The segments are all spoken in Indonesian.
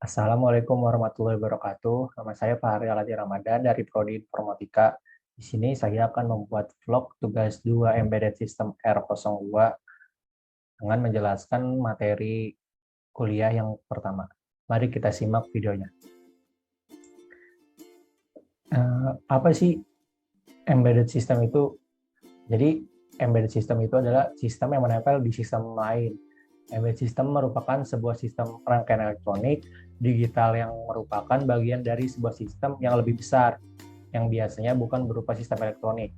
Assalamualaikum warahmatullahi wabarakatuh. Nama saya Fahri Aladi Ramadan dari Prodi Informatika. Di sini saya akan membuat vlog tugas 2 Embedded System R02 dengan menjelaskan materi kuliah yang pertama. Mari kita simak videonya. Apa sih embedded system itu? Jadi, embedded system itu adalah sistem yang menempel di sistem lain. Embedded system merupakan sebuah sistem rangkaian elektronik digital yang merupakan bagian dari sebuah sistem yang lebih besar, yang biasanya bukan berupa sistem elektronik.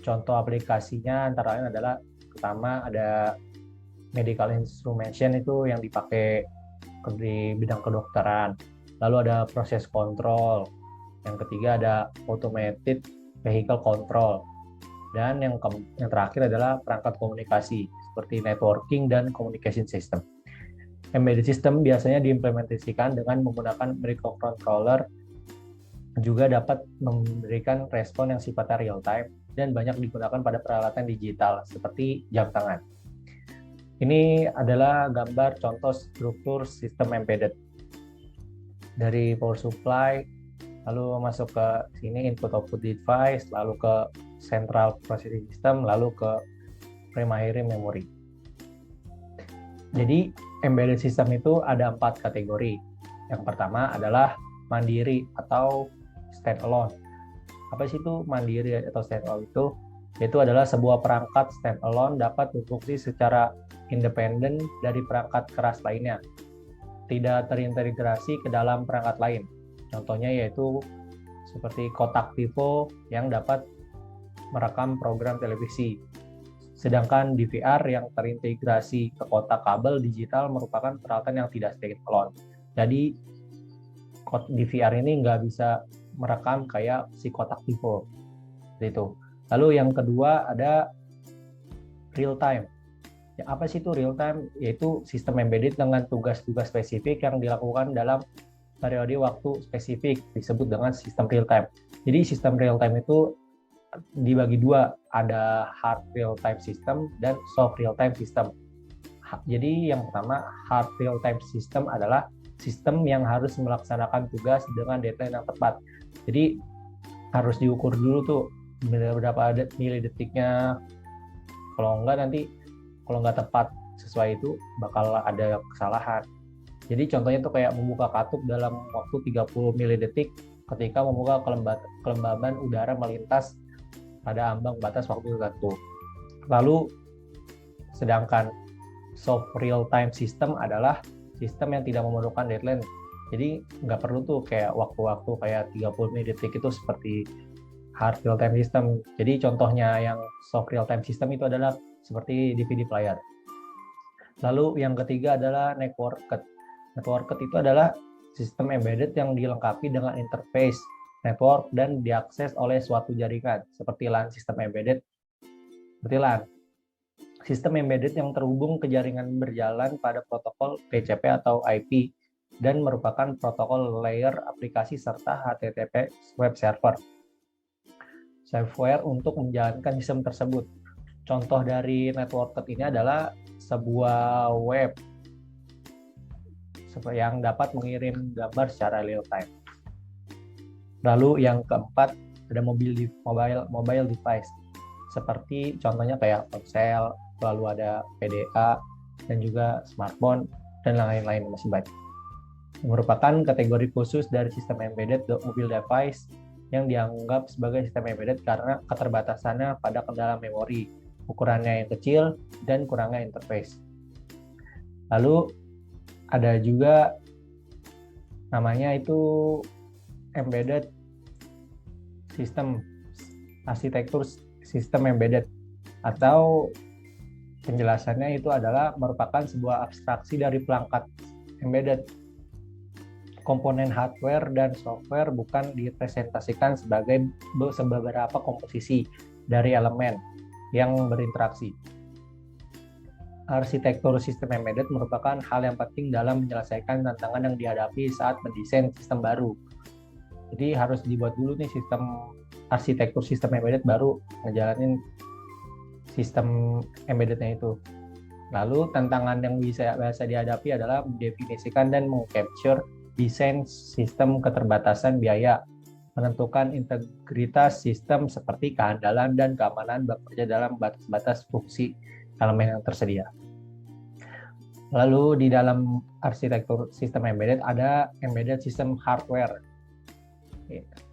Contoh aplikasinya antara lain adalah, pertama ada medical instrumentation itu yang dipakai di bidang kedokteran. Lalu ada proses control. Yang ketiga ada automated vehicle control. Dan yang terakhir adalah perangkat komunikasi seperti networking dan communication system. Embedded system biasanya diimplementasikan dengan menggunakan microcontroller, juga dapat memberikan respon yang sifatnya real time dan banyak digunakan pada peralatan digital seperti jam tangan. Ini adalah gambar contoh struktur sistem embedded. Dari power supply, lalu masuk ke sini input-output device, lalu ke central processing system, lalu ke primary memory. Jadi embedded system itu ada 4 kategori. Yang pertama adalah mandiri atau standalone. Apa sih itu mandiri atau standalone itu? Itu adalah sebuah perangkat standalone dapat berfungsi secara independen dari perangkat keras lainnya. Tidak terintegrasi ke dalam perangkat lain. Contohnya yaitu seperti kotak TiVo yang dapat merekam program televisi. Sedangkan DVR yang terintegrasi ke kotak kabel digital merupakan peralatan yang tidak standalone. Jadi DVR ini nggak bisa merekam kayak si kotak TiVo. Itu. Lalu yang kedua ada real time. Ya, apa sih itu real time? Yaitu sistem embedded dengan tugas-tugas spesifik yang dilakukan dalam periode waktu spesifik, disebut dengan sistem real time. Jadi sistem real time itu dibagi dua, ada hard real time system dan soft real time system. Jadi yang pertama, hard real time system adalah sistem yang harus melaksanakan tugas dengan deadline yang tepat. Jadi harus diukur dulu tuh berapa milidetiknya. Kalau nggak tepat sesuai itu bakal ada kesalahan. Jadi contohnya tuh kayak membuka katup dalam waktu 30 milidetik ketika membuka kelembaban udara melintas pada ambang batas waktu tertentu. Lalu sedangkan soft real time system adalah sistem yang tidak memerlukan deadline. Jadi nggak perlu tuh kayak waktu-waktu kayak 30 milidetik itu seperti hard real time system. Jadi contohnya yang soft real time system itu adalah seperti DVD player. Lalu yang ketiga adalah networked. Networked itu adalah sistem embedded yang dilengkapi dengan interface network dan diakses oleh suatu jaringan seperti LAN. Sistem embedded seperti LAN. Sistem embedded yang terhubung ke jaringan berjalan pada protokol TCP atau IP dan merupakan protokol layer aplikasi serta HTTP web server. Software untuk menjalankan sistem tersebut. Contoh dari networked ini adalah sebuah web yang dapat mengirim gambar secara real time. Lalu yang keempat ada mobile device, seperti contohnya kayak ponsel, lalu ada PDA dan juga smartphone dan lain-lain masih banyak. Merupakan kategori khusus dari sistem embedded mobile device yang dianggap sebagai sistem embedded karena keterbatasannya pada kendala memori, ukurannya yang kecil dan kurangnya interface. Lalu ada juga namanya itu embedded system, arsitektur sistem embedded, atau penjelasannya itu adalah merupakan sebuah abstraksi dari perangkat embedded. Komponen hardware dan software bukan direpresentasikan sebagai beberapa komposisi dari elemen yang berinteraksi. Arsitektur sistem embedded merupakan hal yang penting dalam menyelesaikan tantangan yang dihadapi saat mendesain sistem baru. Jadi harus dibuat dulu nih arsitektur sistem embedded baru ngejalanin sistem embeddednya itu. Lalu tantangan yang bisa dihadapi adalah mendefinisikan dan mengcapture desain sistem keterbatasan biaya, menentukan integritas sistem seperti keandalan dan keamanan bekerja dalam batas-batas fungsi elemen yang tersedia. Lalu di dalam arsitektur sistem embedded ada embedded system hardware.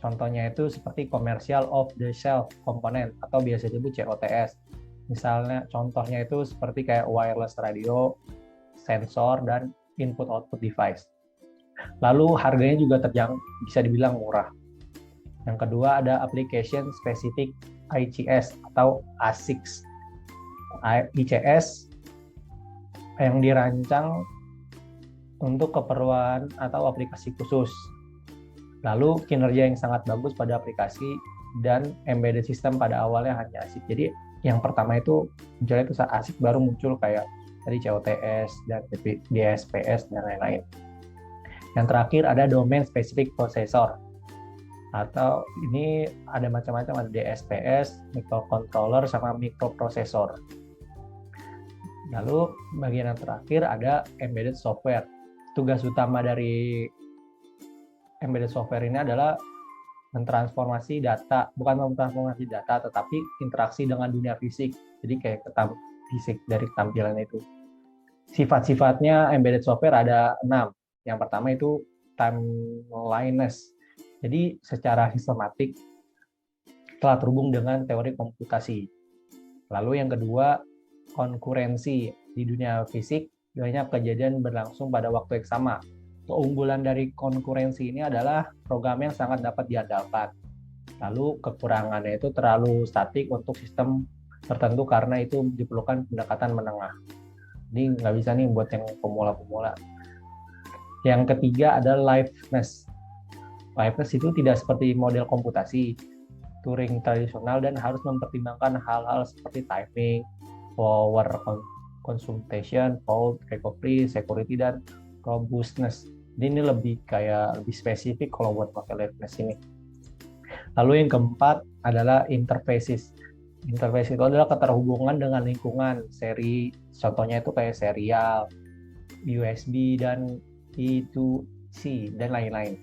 Contohnya itu seperti commercial off the shelf component atau biasa disebut COTS. Misalnya contohnya itu seperti kayak wireless radio, sensor, dan input-output device. Lalu harganya juga bisa dibilang murah. Yang kedua ada application specific ICS atau ASICS. ICS yang dirancang untuk keperluan atau aplikasi khusus. Lalu kinerja yang sangat bagus pada aplikasi dan embedded system pada awalnya hanya ASIC. Jadi yang pertama itu munculnya itu saat ASIC, baru muncul kayak tadi COTS dan DSPS dan lain-lain. Yang terakhir ada domain specific processor, atau ini ada macam-macam, ada DSPS, microcontroller, sama microprocessor. Lalu bagian yang terakhir ada embedded software. Tugas utama dari embedded software ini adalah mentransformasi data, bukan mentransformasi data, tetapi interaksi dengan dunia fisik. Jadi kayak fisik dari tampilan itu. Sifat-sifatnya embedded software ada 6. Yang pertama itu timeliness. Jadi secara sistematik telah terhubung dengan teori komputasi. Lalu yang kedua, konkurensi. Di dunia fisik, banyak kejadian berlangsung pada waktu yang sama. Keunggulan dari konkurensi ini adalah program yang sangat dapat diandalkan. Lalu kekurangannya itu terlalu statik untuk sistem tertentu karena itu diperlukan pendekatan menengah. Jadi nggak bisa nih buat yang pemula-pemula. Yang ketiga ada liveness. Liveness itu tidak seperti model komputasi Turing tradisional dan harus mempertimbangkan hal-hal seperti timing, power consumption, fault recovery, security, dan robustness. Ini lebih spesifik kalau buat pakai liveness ini. Lalu yang keempat adalah interfaces. Interface itu adalah keterhubungan dengan lingkungan seri, contohnya itu kayak serial, USB, dan I2C, dan lain-lain.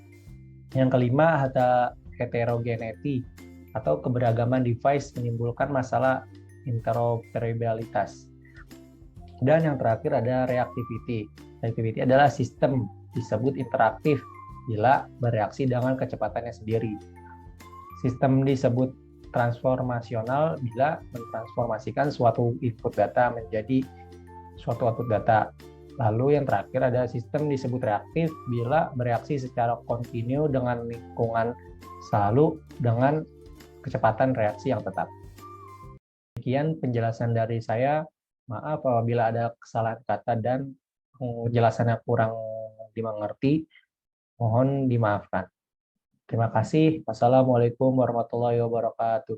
Yang kelima ada heterogeneity atau keberagaman device menimbulkan masalah interoperabilitas. Dan yang terakhir ada reactivity. Reactivity adalah sistem disebut interaktif bila bereaksi dengan kecepatannya sendiri. Sistem disebut transformasional bila mentransformasikan suatu input data menjadi suatu output data. Lalu yang terakhir ada sistem disebut reaktif bila bereaksi secara kontinu dengan lingkungan selalu dengan kecepatan reaksi yang tetap. Demikian penjelasan dari saya. Maaf apabila ada kesalahan kata dan penjelasannya kurang dimengerti, mohon dimaafkan. Terima kasih. Wassalamualaikum warahmatullahi wabarakatuh.